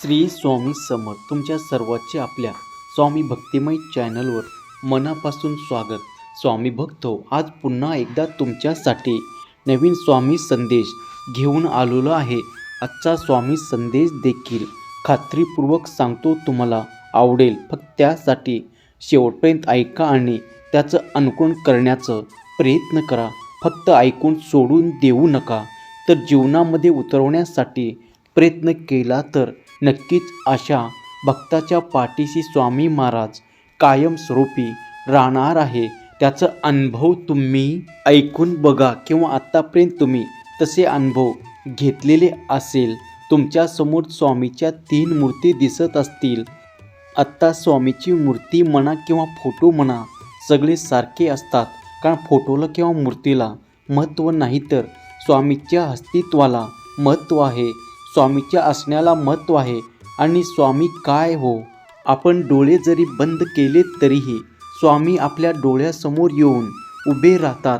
श्री स्वामी समर्थ तुमच्या सर्वांचे आपल्या स्वामी भक्तिमय चॅनलवर मनापासून स्वागत. स्वामी भक्त आज पुन्हा एकदा तुमच्यासाठी नवीन स्वामी संदेश घेऊन आलेलो आहे. आजचा स्वामी संदेश देखील खात्रीपूर्वक सांगतो तुम्हाला आवडेल. फक्त त्यासाठी शेवटपर्यंत ऐका आणि त्याचं अनुकरण करण्याचा प्रयत्न करा. फक्त ऐकून सोडून देऊ नका. तर जीवनामध्ये उतरवण्यासाठी प्रयत्न केला तर नक्कीच अशा भक्ताच्या पाठीशी स्वामी महाराज कायमस्वरूपी राहणार आहे. त्याचा अनुभव तुम्ही ऐकून बघा किंवा आत्तापर्यंत तुम्ही तसे अनुभव घेतलेले असेल. तुमच्यासमोर स्वामीच्या 3 मूर्ती दिसत असतील. आत्ता स्वामीची मूर्ती म्हणा किंवा फोटो म्हणा सगळे सारखे असतात, कारण फोटोला किंवा मूर्तीला महत्त्व नाही तर स्वामीच्या अस्तित्वाला महत्त्व आहे. स्वामीच्या असण्याला महत्त्व आहे. आणि स्वामी काय हो, आपण डोळे जरी बंद केले तरीही स्वामी आपल्या डोळ्यासमोर येऊन उभे राहतात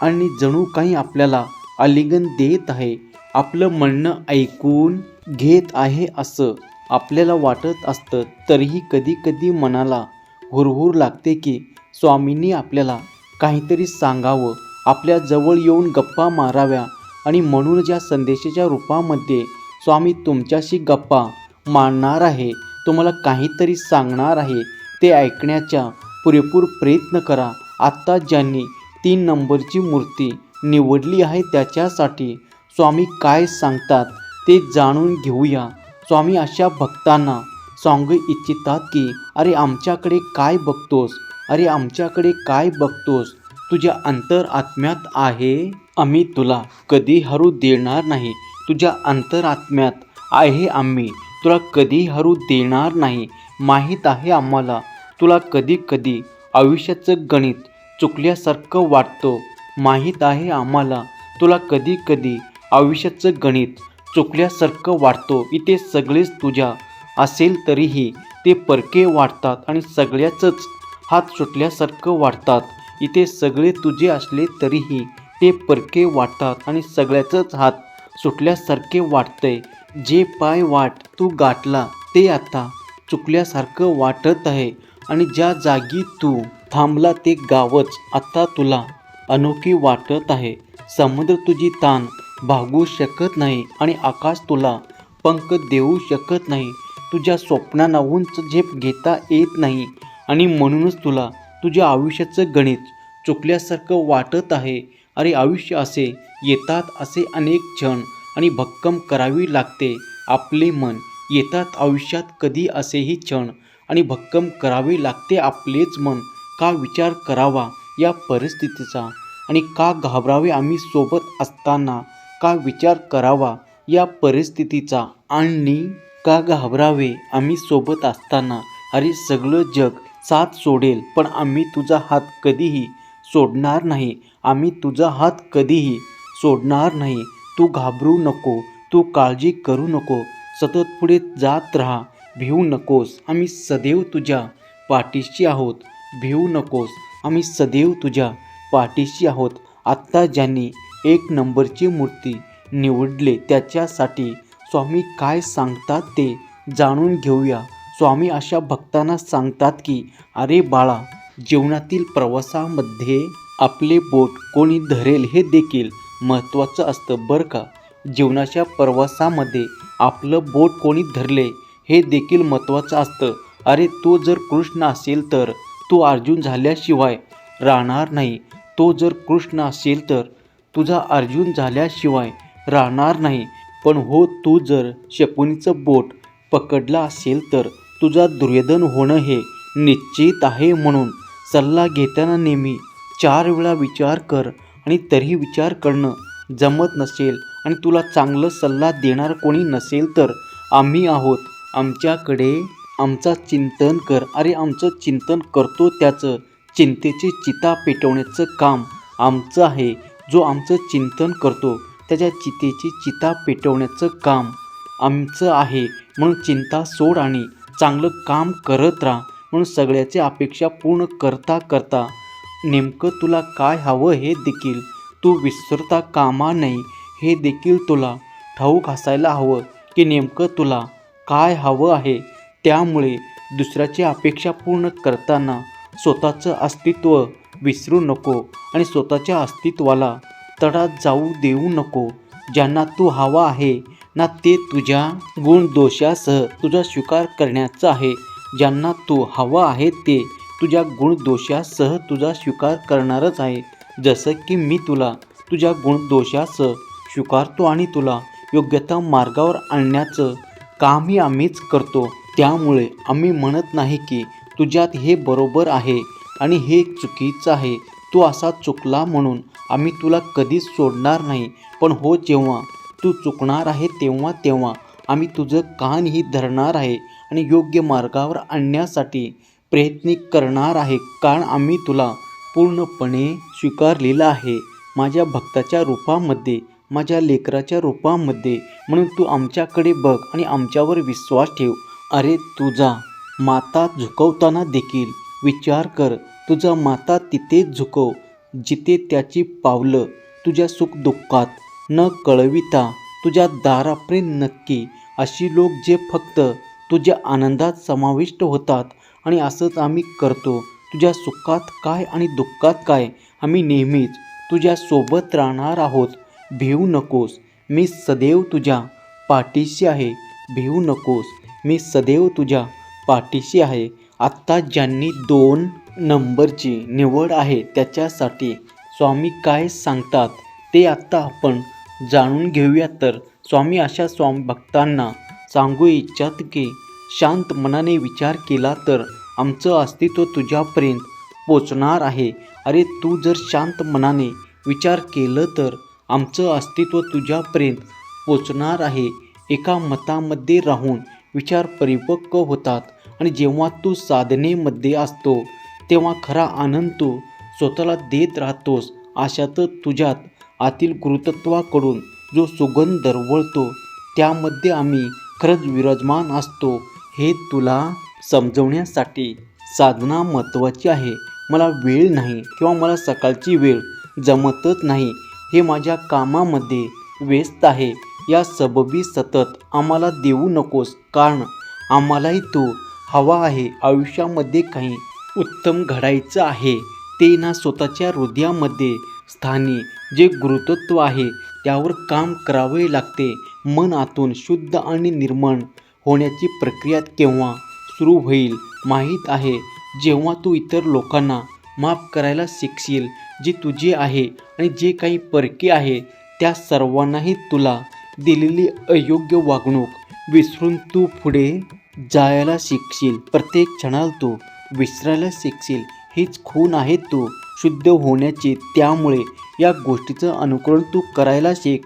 आणि जणू काही आपल्याला आलिंगन देत आहे. आपलं म्हणणं ऐकून घेत आहे असं आपल्याला वाटत असतं. तरीही कधी कधी मनाला हुरहुर लागते की स्वामींनी आपल्याला काहीतरी सांगावं, आपल्या जवळ येऊन गप्पा माराव्या. आणि म्हणून ज्या संदेशाच्या रूपामध्ये स्वामी तुमच्याशी गप्पा मारणार आहे, तुम्हाला काहीतरी सांगणार आहे, ते ऐकण्याचा पुरेपूर प्रयत्न करा. आत्ता ज्यांनी 3 नंबरची मूर्ती निवडली आहे त्याच्यासाठी स्वामी काय सांगतात ते जाणून घेऊया. स्वामी अशा भक्तांना सांगू इच्छितात की अरे आमच्याकडे काय बघतोस, अरे आमच्याकडे काय बघतोस, तुझ्या अंतरात्म्यात आहे, आम्ही तुला कधी हरू देणार नाही. तुझ्या अंतरात्म्यात आहे, आम्ही तुला कधी हरू देणार नाही. माहीत आहे आम्हाला तुला कधी कधी आयुष्याचं गणित चुकल्यासारखं वाटतं. माहीत आहे आम्हाला तुला कधी कधी आयुष्याचं गणित चुकल्यासारखं वाटतं. इथे सगळेच तुझ्या असेल तरीही ते परके वाटतात आणि सगळ्याचंच हात सुटल्यासारखं वाटतात. इथे सगळे तुझे असले तरीही ते परके वाटतात आणि सगळ्याचंच हात सुटल्यासारखे वाटतंय. जे पाय वाट तू गाठला ते आता चुकल्यासारखं वाटत आहे आणि ज्या जागी तू थांबला ते गावच आता तुला अनोखी वाटत आहे. समुद्र तुझी ताण भागू शकत नाही आणि आकाश तुला पंख देऊ शकत नाही. तुझ्या स्वप्नांना उंच झेप घेता येत नाही आणि म्हणूनच तुला तुझ्या आयुष्याचं गणित चुकल्यासारखं वाटत आहे. अरे आयुष्य असे येतात, असे अनेक क्षण आणि भक्कम करावी लागते आपले मन. येतात आयुष्यात कधी असेही क्षण आणि भक्कम करावे लागते आपलेच मन. का विचार करावा या परिस्थितीचा आणि का घाबरावे आम्ही सोबत असताना. का विचार करावा या परिस्थितीचा आणि का घाबरावे आम्ही सोबत असताना. अरे सगळं जग साथ सोडेल पण आम्ही तुझा हात कधीही सोडणार नाही. आम्ही तुझा हात कधीही सोडणार नाही. तू घाबरू नको, तू काळजी करू नको, सतत पुढे जात राहा, भिवू नकोस, आम्ही सदैव तुझ्या पाठीशी आहोत. भिवू नकोस, आम्ही सदैव तुझ्या पाठीशी आहोत. आत्ता ज्यांनी 1 नंबरची मूर्ती निवडले त्याच्यासाठी स्वामी काय सांगतात ते जाणून घेऊया. स्वामी अशा भक्तांना सांगतात की अरे बाळा, जीवनातील प्रवासामध्ये आपले बोट कोणी धरेल हे देखील महत्त्वाचं असतं बरं का. जीवनाच्या प्रवासामध्ये आपलं बोट कोणी धरले हे देखील महत्त्वाचं असतं. अरे तो जर कृष्ण असेल तर तू अर्जुन झाल्याशिवाय राहणार नाही. तो जर कृष्ण असेल तर तुझा अर्जुन झाल्याशिवाय राहणार नाही. पण हो, तू जर शकुनीचं बोट पकडला असेल तर तुझा दुर्योधन होणं हे निश्चित आहे. म्हणून सल्ला घेताना नेहमी 4 वेळा विचार कर. आणि तरीही विचार करणं जमत नसेल आणि तुला चांगलं सल्ला देणार कोणी नसेल तर आम्ही आहोत. आमच्याकडे आमचा चिंतन कर. अरे आमचं चिंतन करतो, त्याचं चिंतेची चिता पेटवण्याचं काम आमचं आहे. जो आमचं चिंतन करतो त्याच्या चितेची चिता पेटवण्याचं काम आमचं आहे. म्हणून चिंता सोड आणि चांगलं काम करत राहा. म्हणून सगळ्याची अपेक्षा पूर्ण करता करता नेमकं तुला काय हवं हे देखील तू विसरता कामा नये. हे देखील तुला ठाऊक असायला हवं की नेमकं तुला काय हवं आहे. त्यामुळे दुसऱ्याची अपेक्षा पूर्ण करताना स्वतःचं अस्तित्व विसरू नको आणि स्वतःच्या अस्तित्वाला तडा जाऊ देऊ नको. ज्यांना तू हवा आहे ना ते तुझ्या गुणदोषासह तुझा स्वीकार करण्याचं आहे. ज्यांना तू हवा आहे ते तुझ्या गुणदोषासह तुझा स्वीकार करणारच आहे. जसं की मी तुला तुझ्या गुणदोषासह स्वीकारतो आणि तुला योग्यता मार्गावर आणण्याचं कामही आम्हीच करतो. त्यामुळे आम्ही म्हणत नाही की तुझ्यात हे बरोबर आहे आणि हे चुकीचं आहे. तू असा चुकला म्हणून आम्ही तुला कधीच सोडणार नाही. पण हो, जेव्हा तू चुकणार आहे तेव्हा आम्ही तुझं कानही धरणार आहे आणि योग्य मार्गावर आणण्यासाठी प्रयत्न करणार आहे. कारण आम्ही तुला पूर्णपणे स्वीकारलेलं आहे माझ्या भक्ताच्या रूपामध्ये, माझ्या लेकराच्या रूपामध्ये. म्हणून तू आमच्याकडे बघ आणि आमच्यावर विश्वास ठेव. अरे, तुझा माथा झुकवताना देखील विचार कर. तुझा माथा तिथेच झुकव जिथे त्याची पावलं तुझ्या सुखदुःखात न कळविता तुझ्या दारापर्यंत नक्की. अशी लोक जे फक्त तुझ्या आनंदात समाविष्ट होतात आणि असंच आम्ही करतो. तुझ्या सुखात काय आणि दुःखात काय आम्ही नेहमीच तुझ्या सोबत राहणार आहोत. भिवू नकोस, मी सदैव तुझ्या पाठीशी आहे. भिवू नकोस, मी सदैव तुझ्या पाठीशी आहे. आत्ता ज्यांनी 2 नंबरची निवड आहे त्याच्यासाठी स्वामी काय सांगतात ते आत्ता आपण जाणून घेऊया. तर स्वामी अशा स्वामी भक्तांना सांगू इच्छितात की शांत मनाने विचार केला तर आमचं अस्तित्व तुझ्यापर्यंत पोचणार आहे. अरे, तू जर शांत मनाने विचार केलं तर आमचं अस्तित्व तुझ्यापर्यंत पोचणार आहे. एका मतामध्ये राहून विचार परिपक्व होतात आणि जेव्हा तू साधनेमध्ये असतो तेव्हा खरा आनंद तू स्वतःला देत राहतोस. अशातच तुझ्यात आतील गुरुतत्वाकडून जो सुगंध दरवळतो त्यामध्ये आम्ही खरंच विराजमान असतो. हे तुला समजवण्यासाठी साधना महत्त्वाची आहे. मला वेळ नाही किंवा मला सकाळची वेळ जमतच नाही, हे माझ्या कामामध्ये व्यस्त आहे. या सबबी सतत आम्हाला देऊ नकोस, कारण आम्हालाही तू हवा आहे. आयुष्यामध्ये काही उत्तम घडायचं आहे ते ना स्वतःच्या हृदयामध्ये स्थानी जे गुरुत्व आहे त्यावर काम करावे लागते. मन आतून शुद्ध आणि निर्मळ होण्याची प्रक्रिया केव्हा सुरू होईल माहीत आहे? जेव्हा तू इतर लोकांना माफ करायला शिकशील. जे तुझे आहे आणि जे काही परके आहे त्या सर्वांनाही तुला दिलेली अयोग्य वागणूक विसरून तू पुढे जायला शिकशील. प्रत्येक क्षणाला तू विसरायला शिकशील. हीच खूण आहे तू शुद्ध होण्याची. त्यामुळे या गोष्टीचं अनुकरण तू करायला शिक.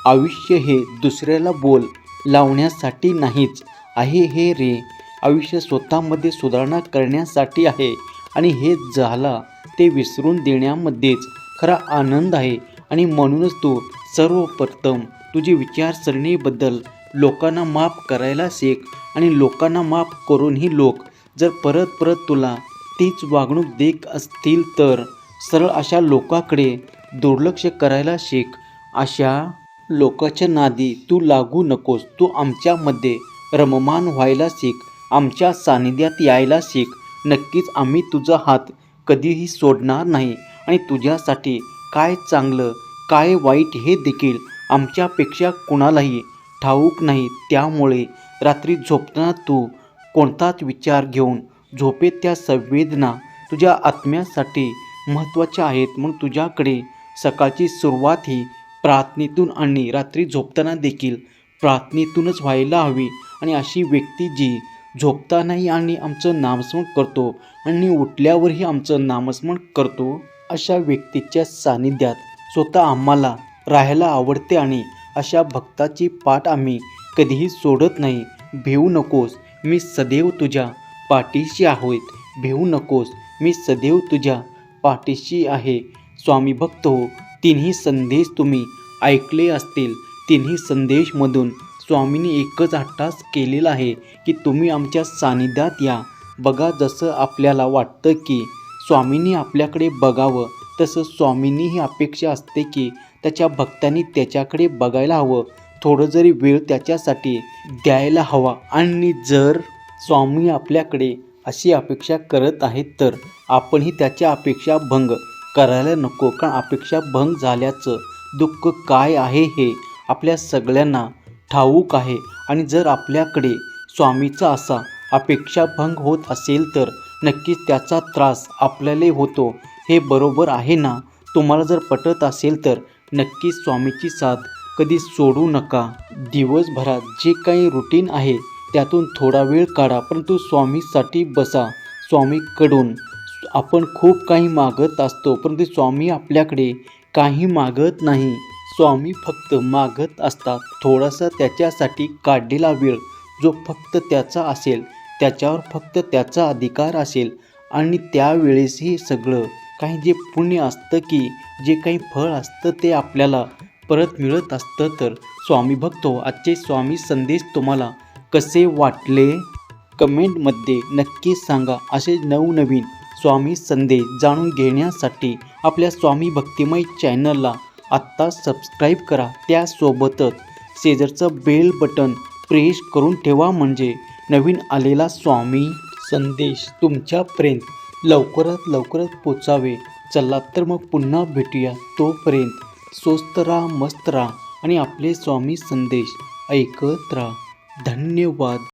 आयुष्य हे दुसऱ्याला बोल लावण्यासाठी नाहीच आहे हे रे. आयुष्य स्वतःमध्ये सुधारणा करण्यासाठी आहे आणि हे झाला ते विसरून देण्यामध्येच खरा आनंद आहे. आणि म्हणूनच तू सर्वप्रथम तुझी विचारसरणीबद्दल लोकांना माफ करायला शिक. आणि लोकांना माफ करूनही लोक जर परत परत तुला तीच वागणूक देत असतील तर सरळ अशा लोकांकडे दुर्लक्ष करायला शिक. अशा लोकांच्या नादी तू लागू नकोस. तू आमच्यामध्ये रममाण व्हायला शिक. आमच्या सानिध्यात यायला शिक. नक्कीच आम्ही तुझा हात कधीही सोडणार नाही आणि तुझ्यासाठी काय चांगलं काय वाईट हे देखील आमच्यापेक्षा कुणालाही ठाऊक नाही. त्यामुळे रात्री झोपताना तू कोणताच विचार घेऊन झोपेत त्या संवेदना तुझ्या आत्म्यासाठी महत्त्वाच्या आहेत. म्हणून तुझ्याकडे सकाळची सुरुवात ही प्रार्थनेतून आणि रात्री झोपताना देखील प्रार्थनेतूनच व्हायला हवी. आणि अशी व्यक्ती जी झोपतानाही आणि आमचं नामस्मरण करतो आणि उठल्यावरही आमचं नामस्मरण करतो, अशा व्यक्तीच्या सानिध्यात स्वतः आम्हाला राहायला आवडते. आणि अशा भक्ताची पाठ आम्ही कधीही सोडत नाही. भिवू नकोस, मी सदैव तुझ्या पाठीशी आहोत. भिवू नकोस, मी सदैव तुझ्या पाठीशी आहे. स्वामी भक्त हो, तिन्ही संदेश तुम्ही ऐकले असतील. तिन्ही संदेशमधून स्वामींनी एकच हट्टास केलेला आहे की तुम्ही आमच्या सानिध्यात या. बघा, जसं आपल्याला वाटतं की स्वामींनी आपल्याकडे बघावं, तसं स्वामींनीही अपेक्षा असते की त्याच्या भक्तांनी त्याच्याकडे बघायला हवं. थोडं जरी वेळ त्याच्यासाठी द्यायला हवा. आणि जर स्वामी आपल्याकडे अशी अपेक्षा करत आहेत तर आपणही त्याच्या अपेक्षा भंग करायला नको. कारण अपेक्षा भंग झाल्याचं दुःख काय आहे हे आपल्या सगळ्यांना ठाऊक आहे. आणि जर आपल्याकडे स्वामीचा असा अपेक्षाभंग होत असेल तर नक्कीच त्याचा त्रास आपल्याला होतो. हे बरोबर आहे ना? तुम्हाला जर पटत असेल तर नक्कीच स्वामीची साथ कधी सोडू नका. दिवसभरात जे काही रुटीन आहे त्यातून थोडा वेळ काढा, परंतु स्वामीसाठी बसा. स्वामीकडून आपण खूप काही मागत असतो, परंतु स्वामी आपल्याकडे काही मागत नाही. स्वामी फक्त मागत असतात थोडासा त्याच्यासाठी काढलेला वेळ, जो फक्त त्याचा असेल, त्याच्यावर फक्त त्याचा अधिकार असेल. आणि त्यावेळेसही सगळं काही जे पुण्य असतं की जे काही फळ असतं ते आपल्याला परत मिळत असतं. तर स्वामी भक्तो, आजचे स्वामी संदेश तुम्हाला कसे वाटले कमेंटमध्ये नक्की सांगा. असे नवनवीन स्वामी संदेश जाणून घेण्यासाठी आपल्या स्वामी भक्तिमय चॅनलला आत्ता सबस्क्राईब करा. त्यासोबतच शेजारचं बेल बटन प्रेस करून ठेवा, म्हणजे नवीन आलेला स्वामी संदेश तुमच्यापर्यंत लवकरात लवकर पोचावे. चला तर मग पुन्हा भेटूया. तोपर्यंत स्वस्त राहा, मस्त राहा आणि आपले स्वामी संदेश ऐकत राहा. धन्यवाद.